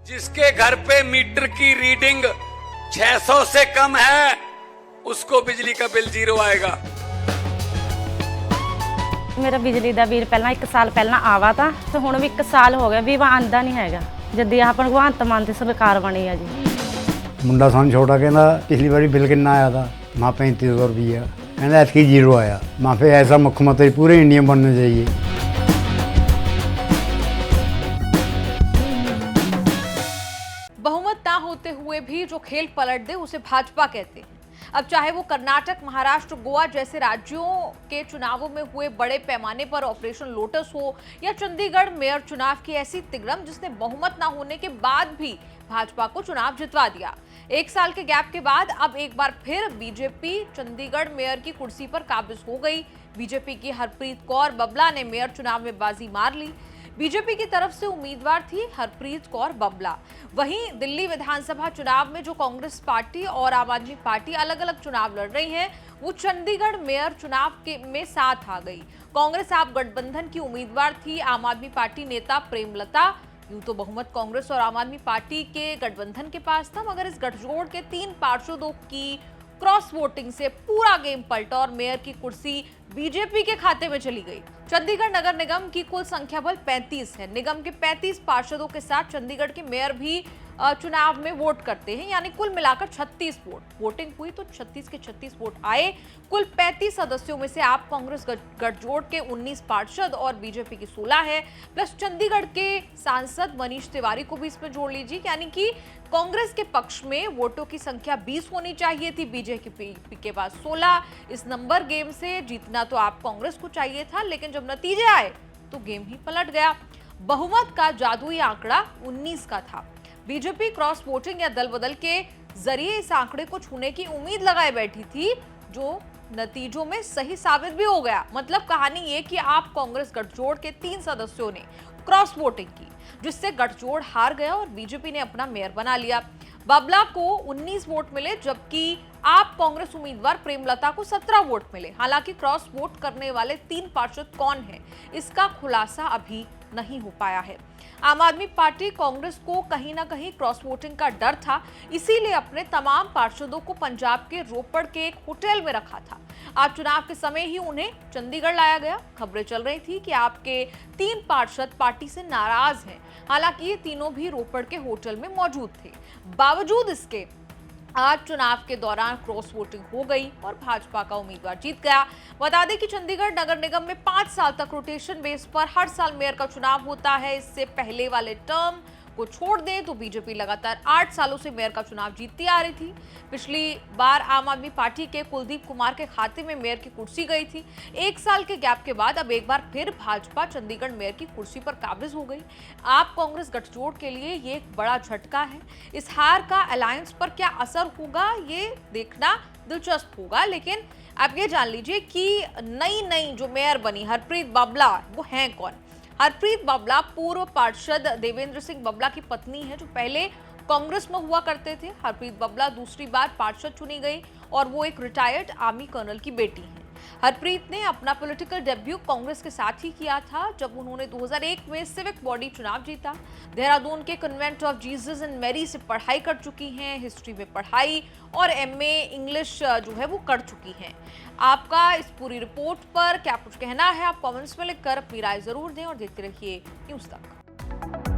जिसके घर पे मीटर की रीडिंग 600 से कम है उसको बिजली का बिल 0 आएगा। मेरा बिजली ਦਾ ਬਿੱਲ ਪਹਿਲਾਂ 1 ਸਾਲ ਪਹਿਲਾਂ ਆਵਾ ਤਾਂ ਤੇ ਹੁਣ ਵੀ 1 ਸਾਲ ਹੋ ਗਿਆ ਵੀ ਆਂਦਾ ਨਹੀਂ ਹੈਗਾ ਜਦ ਆਹ ਭਗਵੰਤ ਮਾਨ ਦੀ ਸਰਕਾਰ ਬਣੀ ਆ ਜੀ। ਮੁੰਡਾ ਸਾਨੂੰ ਛੋਟਾ ਕਹਿੰਦਾ ਪਿਛਲੀ ਵਾਰੀ ਬਿੱਲ ਕਿੰਨਾ ਆਇਆ था माँ 3500 रुपया कहना ऐसी 0 आया। माँ पे ऐसा मुख्यमंत्री पूरे इंडिया में बनना चाहिए। बहुमत ना होते हुए भी जो खेल पलट दे उसे भाजपा कहते हैं। अब चाहे वो कर्नाटक, महाराष्ट्र, गोवा जैसे राज्यों के चुनावों में हुए बड़े पैमाने पर ऑपरेशन लोटस हो या चंडीगढ़ मेयर चुनाव की ऐसी तिगड़म जिसने बहुमत ना होने के बाद भी भाजपा को चुनाव जितवा दिया। 1 साल के गैप के बाद अब एक बार फिर बीजेपी चंडीगढ़ मेयर की कुर्सी पर काबिज हो गई। बीजेपी की हरप्रीत कौर बबला ने मेयर चुनाव में बाजी मार ली। बीजेपी की तरफ से उम्मीदवार थी हरप्रीत कौर बबला। वहीं दिल्ली विधानसभा चुनाव में जो कांग्रेस पार्टी और आम आदमी पार्टी अलग अलग चुनाव लड़ रही हैं, वो चंडीगढ़ मेयर चुनाव में साथ आ गई। कांग्रेस आप गठबंधन की उम्मीदवार थी आम आदमी पार्टी नेता प्रेमलता। यूं तो बहुमत कांग्रेस और आम आदमी पार्टी के गठबंधन के पास था, मगर इस गठजोड़ के 3 पार्षदों की क्रॉस वोटिंग से पूरा गेम पलटा और मेयर की कुर्सी बीजेपी के खाते में चली गई। चंडीगढ़ नगर निगम की कुल संख्या बल 35 है। निगम के 35 पार्षदों के साथ चंडीगढ़ के मेयर भी चुनाव में वोट करते हैं, यानी कुल मिलाकर 36 वोट। वोटिंग हुई तो 36 के 36 वोट आए। कुल 35 सदस्यों में से आप कांग्रेस गठजोड़ के 19 पार्षद और बीजेपी की 16 है, प्लस चंडीगढ़ के सांसद मनीष तिवारी को भी इसमें जोड़ लीजिए, यानी कि कांग्रेस के पक्ष में वोटों की संख्या 20 होनी चाहिए थी, बीजेपी के पास 16। इस नंबर गेम से जीतना तो आप कांग्रेस को चाहिए था, लेकिन जब नतीजे आए तो गेम ही पलट गया। बहुमत का जादुई आंकड़ा 19 का था। बीजेपी क्रॉस वोटिंग या दल बदल के जरिए इस आंकड़े को छूने की उम्मीद लगाए बैठी थी, जो नतीजों में सही साबित भी हो गया। मतलब कहानी ये कि आप कांग्रेस गठजोड़ के 3 सदस्यों ने क्रॉस वोटिंग की, जिससे गठजोड़ हार गया और बीजेपी ने अपना मेयर बना लिया। बबला को 19 वोट मिले, जबकि आप कांग्रेस उम्मीदवार प्रेमलता को 17 वोट मिले। हालांकि क्रॉस वोट करने वाले 3 पार्षद कौन हैं, इसका खुलासा अभी नहीं हो पाया है। आम आदमी पार्टी कांग्रेस को कहीं ना कहीं क्रॉस वोटिंग का डर था, इसीलिए अपने तमाम पार्षदों को पंजाब के रोपड़ के एक होटल में रखा था। आज चुनाव के समय ही उन्हें चंडीगढ़ लाया गया। खबरें चल रही थी कि आपके 3 पार्षद पार्टी से नाराज हैं। हालांकि ये तीनों भी रोपड़ के होटल में मौजूद थे। बावजूद इसके आज चुनाव के दौरान क्रॉस वोटिंग हो गई और भाजपा का उम्मीदवार जीत गया। बता दें कि चंडीगढ़ नगर निगम में 5 साल तक रोटेशन बेस पर हर साल मेयर का चुनाव होता है। इससे पहले वाले टर्म को छोड़ दें तो बीजेपी लगातार 8 सालों से मेयर का चुनाव जीतती आ रही थी। पिछली बार आम आदमी पार्टी के कुलदीप कुमार के खाते में मेयर की कुर्सी गई थी। 1 साल के गैप के बाद अब एक बार फिर भाजपा चंडीगढ़ मेयर की कुर्सी पर काबिज हो गई। आप कांग्रेस गठजोड़ के लिए ये एक बड़ा झटका है। इस हार का अलायंस पर क्या असर होगा, ये देखना दिलचस्प होगा। लेकिन आप ये जान लीजिए कि नई जो मेयर बनी हरप्रीत बबला, वो हैं कौन? हरप्रीत बबला पूर्व पार्षद देवेंद्र सिंह बबला की पत्नी है, जो पहले कांग्रेस में हुआ करते थे। हरप्रीत बबला दूसरी बार पार्षद चुनी गई और वो एक रिटायर्ड आर्मी कर्नल की बेटी है। हरप्रीत ने अपना पॉलिटिकल डेब्यू कांग्रेस के साथ ही किया था, जब उन्होंने 2001 में सिविक बॉडी चुनाव जीता। देहरादून के convent of Jesus and Mary से पढ़ाई कर चुकी हैं, हिस्ट्री में पढ़ाई और MA इंग्लिश जो है वो कर चुकी हैं। आपका इस पूरी रिपोर्ट पर क्या कुछ कहना है, आप कमेंट्स में लिखकर अपनी राय जरूर दें और देखते रहिए न्यूज़ तक।